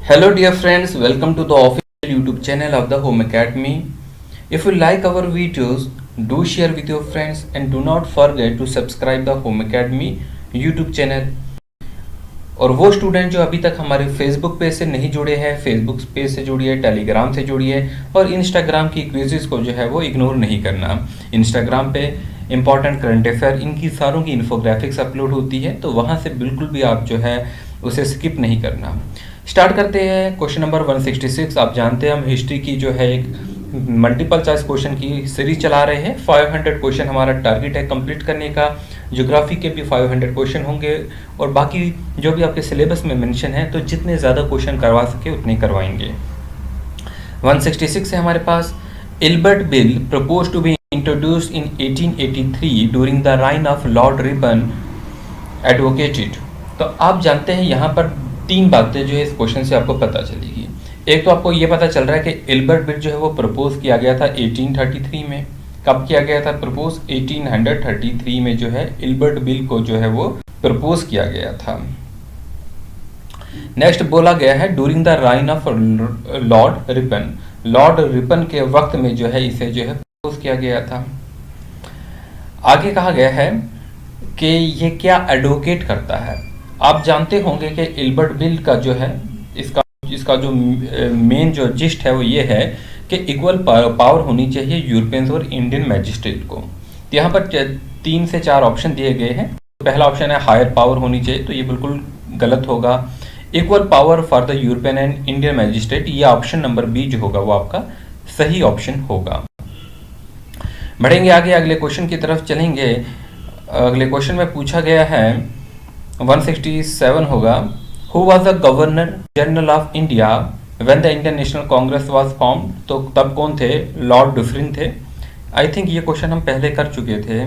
Hello dear friends, welcome to the official YouTube channel of the Home Academy. If you like our videos, do share with your friends and do not forget to subscribe the Home Academy YouTube channel. और वो student जो अभी तक हमारे Facebook page से नहीं जुड़े हैं, फेसबुक पेज से जुड़िए, टेलीग्राम से जुड़िए और इंस्टाग्राम की क्विज़ेस को जो है वो इग्नोर नहीं करना। इंस्टाग्राम पे इंपॉर्टेंट करंट अफेयर इनकी सारों की इन्फोग्राफिक्स अपलोड होती है, तो वहाँ से बिल्कुल भी आप जो है उसे स्किप नहीं करना। स्टार्ट करते हैं क्वेश्चन नंबर 166। आप जानते हैं हम हिस्ट्री की जो है एक मल्टीपल चॉइस क्वेश्चन की सीरीज चला रहे हैं। 500 क्वेश्चन हमारा टारगेट है कंप्लीट करने का। ज्योग्राफी के भी 500 क्वेश्चन होंगे और बाकी जो भी आपके सिलेबस में मेंशन है, तो जितने ज़्यादा क्वेश्चन करवा सके उतने करवाएंगे। 166 है हमारे पास। Ilbert bill propose to be introduced in 1883 during the reign of Lord Ripon advocated. तो आप जानते हैं यहाँ पर तीन बातें जो है इस क्वेश्चन से आपको पता चलेगी। एक तो आपको ये पता चल रहा है कि इल्बर्ट बिल जो है वो प्रपोज किया गया था 1833 में। कब किया गया था प्रपोज? 1833 में जो है इल्बर्ट बिल को जो है वो प्रपोज किया गया था। नेक्स्ट बोला गया है during the reign of Lord Ripon. Lord Ripon के वक्त में जो है इसे जो है प्रपोज किया गया था। आगे कहा गया है कि ये क्या एडवोकेट करता है। आप जानते होंगे कि इल्बर्ट बिल का जो है इसका जो मेन जो जिस्ट है वो ये है कि इक्वल पावर होनी चाहिए यूरोपियंस और इंडियन मैजिस्ट्रेट को। तो यहाँ पर 3 से 4 ऑप्शन दिए गए हैं। पहला ऑप्शन है हायर पावर होनी चाहिए, तो ये बिल्कुल गलत होगा। Equal power for the European and Indian magistrate, ये ऑप्शन नंबर बी जो होगा वो आपका सही ऑप्शन होगा। बढ़ेंगे आगे, अगले क्वेश्चन की तरफ चलेंगे। अगले क्वेश्चन में पूछा गया है 167 होगा, who was the governor general of India when the Indian national Congress was form. तो तब कौन थे? लॉर्ड डुफरिन थे। आई थिंक ये क्वेश्चन हम पहले कर चुके थे,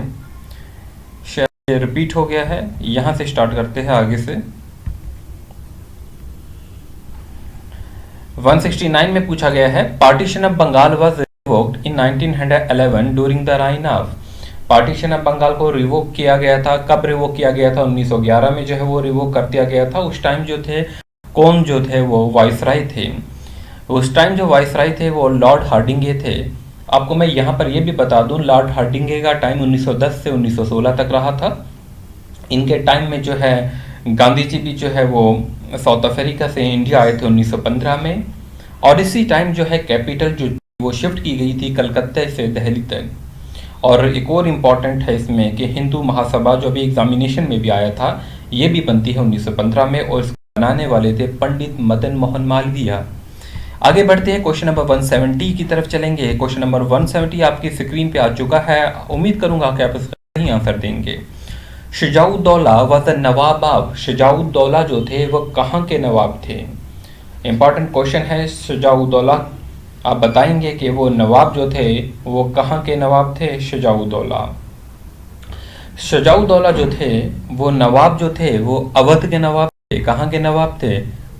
शायद रिपीट हो गया है। यहाँ से स्टार्ट करते हैं आगे से। 169 में पूछा गया है partition of Bengal was revoked in 1911 during the reign of. Partition of Bengal को रिवोक किया गया था। कब रिवोक किया गया था? 1911 में जो है वो रिवोक कर दिया गया था। उस टाइम जो थे कौन जो थे वो वाइसराय थे। उस टाइम जो वाइसराय थे वो लॉर्ड हार्डिंगे थे। आपको मैं यहाँ पर ये भी बता दूं, लॉर्ड हार्डिंगे का टाइम 1910 से 1916 तक रहा था। इनके टाइम में जो है गांधी जी भी जो है वो साउथ अफ्रीका से इंडिया आए थे 1915 में। और इसी टाइम जो है कैपिटल जो वो शिफ्ट की गई थी कलकत्ते से दिल्ली तक। और एक और इम्पॉर्टेंट है इसमें कि हिंदू महासभा जो भी एग्जामिनेशन में भी आया था, ये भी बनती है 1915 में और इसको बनाने वाले थे पंडित मदन मोहन मालवीय। आगे बढ़ते हैं, क्वेश्चन नंबर 170 की तरफ चलेंगे। क्वेश्चन नंबर 170 आपकी स्क्रीन पे आ चुका है। उम्मीद करूंगा कि आप इसका सही आंसर देंगे। Shujauddaula was the Nawab of. Shujauddaula जो थे वो कहाँ के नवाब थे? इंपॉर्टेंट क्वेश्चन है। शुजाउद्दौला आप बताएंगे कि वो नवाब जो थे वो कहाँ के नवाब थे? शुजाउद्दौला। शुजाउद्दौला जो थे वो नवाब जो थे वो अवध के नवाब थे। कहाँ के नवाब थे?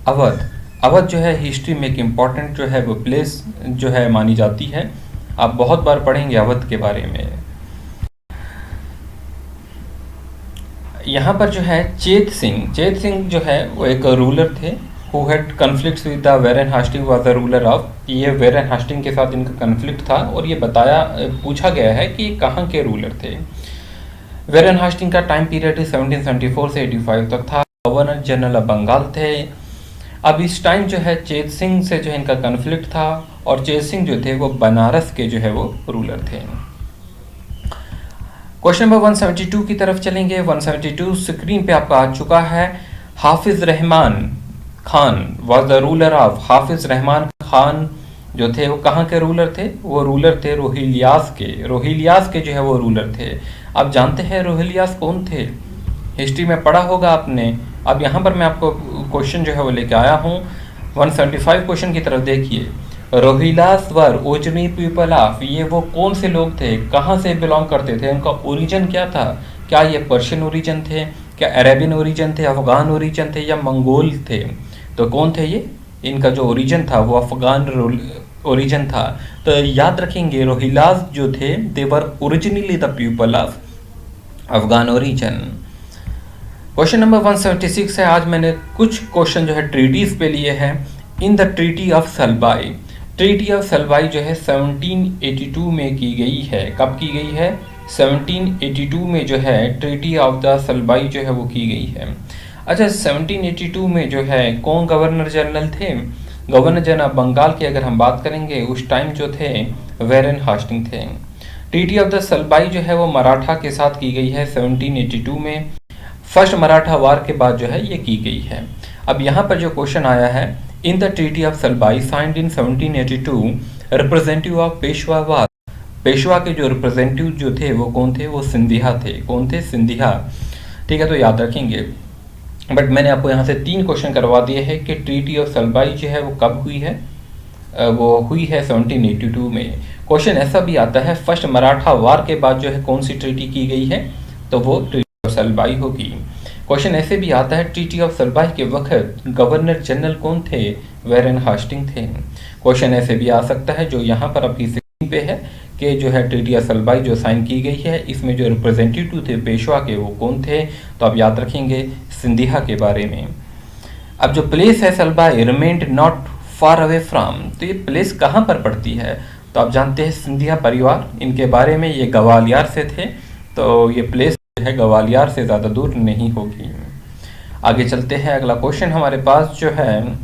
अवध। अवध जो है हिस्ट्री में एक इम्पॉर्टेंट जो है वो प्लेस जो है मानी जाती है। आप बहुत बार पढ़ेंगे अवध के बारे में। यहाँ पर जो है चेत सिंह जो है वो एक रूलर थे who had conflicts with the Warren Hastings was the ruler of। ये वेरन हास्टिंग के साथ इनका कन्फ्लिक्ट था और ये पूछा गया है कि कहाँ के रूलर थे। वेरन हास्टिंग का टाइम पीरियड 1774 से 85 तक था। गवर्नर जनरल ऑफ बंगाल थे। अब इस टाइम जो है चेत सिंह से जो है इनका कन्फ्लिक्ट था और चेत सिंह जो थे वो बनारस के जो है वो रूलर थे। क्वेश्चन नंबर 172 की तरफ चलेंगे। 172 स्क्रीन पे आपका आ चुका है। Hafiz Rahman Khan was the ruler of. Hafiz Rahman Khan जो थे वो कहाँ के रूलर थे? वो रूलर थे रोहिलियास के। रोहिलियास के जो है वो रूलर थे। आप जानते हैं रोहिलियास कौन थे? हिस्ट्री में पढ़ा होगा आपने। अब यहाँ पर मैं आपको क्वेश्चन जो है वो लेके आया हूँ। 175 क्वेश्चन की तरफ देखिए। रोहिलियास वर ओरिजिनल पीपल ऑफ। ये वो कौन से लोग थे? कहाँ से बिलोंग करते थे? उनका ओरिजिन क्या था? क्या ये पर्शियन ओरिजिन थे? क्या अरेबियन ओरिजिन थे? अफगान ओरिजिन थे या मंगोल थे? तो कौन थे ये? इनका जो ओरिजिन था वो अफगान ओरिजिन था। तो याद रखेंगे रोहिलास जो थे they were originally the people of Afghan origin. Question number 176 है। आज मैंने कुछ क्वेश्चन जो है ट्रीटीज पे लिए हैं। In the treaty of Salbai. Treaty of Salbai जो है 1782 में की गई है। कब की गई है? 1782 में जो है ट्रीटी ऑफ द सलबाई जो है वो की गई है। अच्छा, 1782 में जो है कौन गवर्नर जनरल थे? गवर्नर जनरल बंगाल की अगर हम बात करेंगे उस टाइम जो थे वेरेन हास्टिंग थे। ट्रीटी ऑफ द सलबाई जो है वो मराठा के साथ की गई है 1782 में। फर्स्ट मराठा वार के बाद जो है ये की गई है। अब यहाँ पर जो क्वेश्चन आया है, in the treaty of Salbai signed in 1782 representative of Peshwa war. Peshwa के जो रिप्रेजेंटेटिव जो थे वो कौन थे? वो सिंधिया थे। कौन थे? सिंधिया। ठीक है, तो याद रखेंगे। बट मैंने आपको यहाँ से 3 क्वेश्चन करवा दिए हैं कि ट्रीटी ऑफ सलबाई जो है वो कब हुई है। वो हुई है 1782 में। क्वेश्चन ऐसा भी आता है, फर्स्ट मराठा वार के बाद जो है कौन सी ट्रीटी की गई है? तो वो ट्रीटी ऑफ सलबाई होगी। क्वेश्चन ऐसे भी आता है, ट्रीटी ऑफ सलबाई के वक्त गवर्नर जनरल कौन थे? वेरेन हास्टिंग थे। क्वेश्चन ऐसे भी आ सकता है जो यहाँ पर आपकी स्क्रीन पे है कि जो है ट्रीटी ऑफ सलबाई जो साइन की गई है, इसमें जो रिप्रेजेंटेटिव थे पेशवा के वो कौन थे? तो आप याद रखेंगे सिंधिया के बारे में। अब जो प्लेस है Salbai remained not far away from, तो ये प्लेस कहाँ पर पड़ती है? तो आप जानते हैं सिंधिया परिवार, इनके बारे में, ये ग्वालियर से थे, तो ये प्लेस जो है ग्वालियर से ज़्यादा दूर नहीं होगी। आगे चलते हैं, अगला क्वेश्चन हमारे पास जो है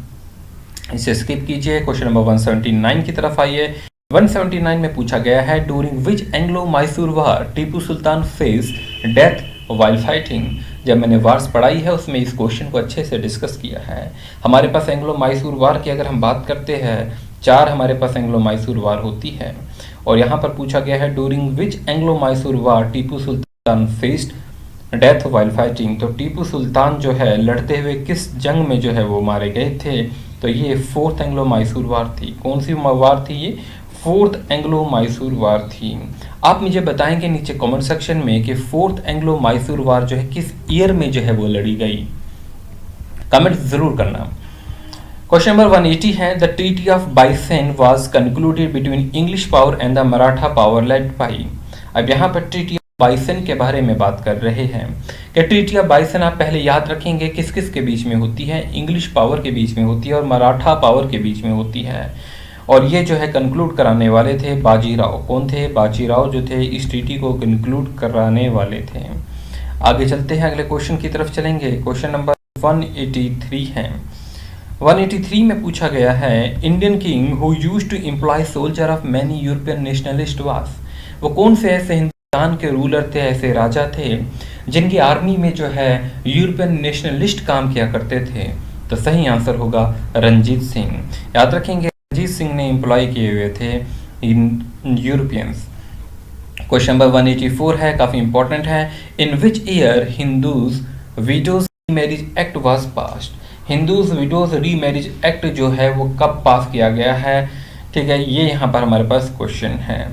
इसे स्किप कीजिए। क्वेश्चन नंबर 179 की तरफ आइए। 179 में पूछा गया है, डूरिंग विच एंग्लो मैसूर वार Tipu Sultan face death while fighting. जब मैंने वार्स पढ़ाई है उसमें इस क्वेश्चन को अच्छे से डिस्कस किया है। हमारे पास एंग्लो मैसूर वार की अगर हम बात करते हैं, 4 हमारे पास एंग्लो मैसूर वार होती है। और यहाँ पर पूछा गया है, डूरिंग विच एंग्लो मैसूर वार Tipu Sultan faced death while fighting. तो टीपू सुल्तान जो है लड़ते हुए किस जंग में जो है वो मारे गए थे? तो ये 4th एंग्लो मैसूर वार थी। कौन सी वार थी ये? 4th एंग्लो मैसूर वार थी। आप मुझे बताएंगे नीचे कमेंट सेक्शन में कि 4th एंग्लो मैसूर वार जो है किस ईयर में जो है वो लड़ी गई। कमेंट जरूर करना। क्वेश्चन नंबर 180 है, the treaty of Bassein was concluded between English power and the Maratha power led by. अब यहाँ पर ट्रीटी ऑफ बाइसेन के बारे में बात कर रहे हैं कि ट्रीटी ऑफ बाइसेन आप पहले याद रखेंगे किस किस के बीच में होती है? इंग्लिश पावर के बीच में होती है और मराठा पावर के बीच में होती है। और ये जो है कंक्लूड कराने वाले थे बाजीराव। कौन थे? बाजीराव जो थे इस ट्रीटी को कंक्लूड कराने वाले थे। आगे चलते हैं, अगले क्वेश्चन की तरफ चलेंगे। क्वेश्चन नंबर 183 है। 183 में पूछा गया है, Indian king who used to employ soldier of many European nationalist was. वो कौन से ऐसे हिंदुस्तान के रूलर थे, ऐसे राजा थे जिनकी आर्मी में जो है यूरोपियन नेशनलिस्ट काम किया करते थे? तो सही आंसर होगा रंजीत सिंह। याद रखेंगे, रंजीत सिंह ने एम्प्लॉय किए हुए थे इन यूरोपियंस। क्वेश्चन नंबर 184 है, काफ़ी इंपॉर्टेंट है। In which year Hindus widows remarriage act was passed. Hindus widows remarriage act जो है वो कब पास किया गया है? ठीक है, ये यहाँ पर हमारे पास क्वेश्चन है।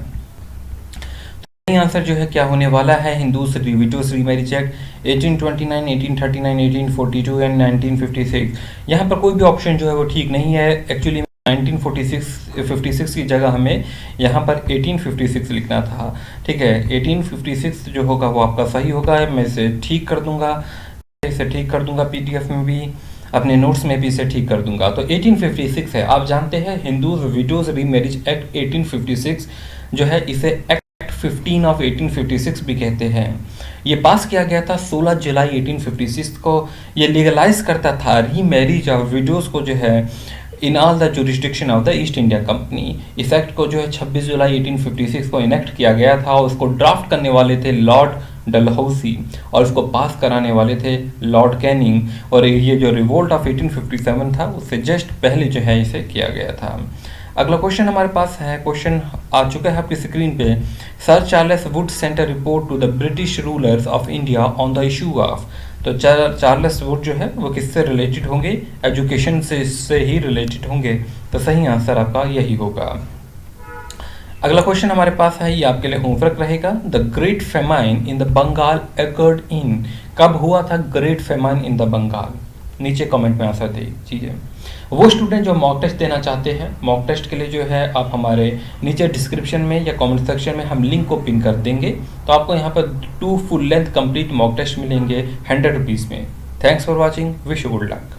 तो आंसर जो है क्या होने वाला है? Hindus widows remarriage act 1829, 1839, 1842 and 1956। यहाँ पर कोई भी ऑप्शन जो है वो ठीक नहीं है। एक्चुअली 1956 की जगह हमें यहाँ पर 1856 लिखना था। ठीक है, 1856 जो होगा वो आपका सही होगा। मैं इसे ठीक कर दूंगा, PDF में भी, अपने नोट्स में भी इसे ठीक कर दूंगा। तो 1856 है। आप जानते हैं हिंदूज विडोज रीमैरिज एक्ट 1856 जो है इसे एक्ट 15 ऑफ 1856 भी कहते हैं। ये पास किया गया था 16 जुलाई 1856 को। ये लीगलाइज करता था रीमैरिज ऑफ विडोज को जो है in all the jurisdiction of the east India company. इस एक्ट को जो है 26 जुलाई 1856 को इनेक्ट किया गया था और उसको ड्राफ्ट करने वाले थे लॉर्ड डलहौसी और उसको पास कराने वाले थे लॉर्ड कैनिंग। और ये जो रिवोल्ट ऑफ 1857 था उससे जस्ट पहले जो है इसे किया गया था। अगला क्वेश्चन हमारे पास है, क्वेश्चन आ चुका है आपकी स्क्रीन पे। Sir Charles Wood sent a report to the British rulers of India on the issue of. तो चार्ल्स वुड जो है वो किससे रिलेटेड होंगे? एजुकेशन से इससे ही रिलेटेड होंगे। तो सही आंसर आपका यही होगा। अगला क्वेश्चन हमारे पास है, ये आपके लिए होमवर्क रहेगा। The great famine in the Bengal occurred in. कब हुआ था great famine in the Bengal? नीचे कमेंट में आंसर दीजिए। वो स्टूडेंट जो मॉक टेस्ट देना चाहते हैं, मॉक टेस्ट के लिए जो है आप हमारे नीचे डिस्क्रिप्शन में या कमेंट सेक्शन में हम लिंक को पिन कर देंगे। तो आपको यहाँ पर 2 full length complete mock test मिलेंगे 100 रुपीज़ में। Thanks for watching, wish you good luck.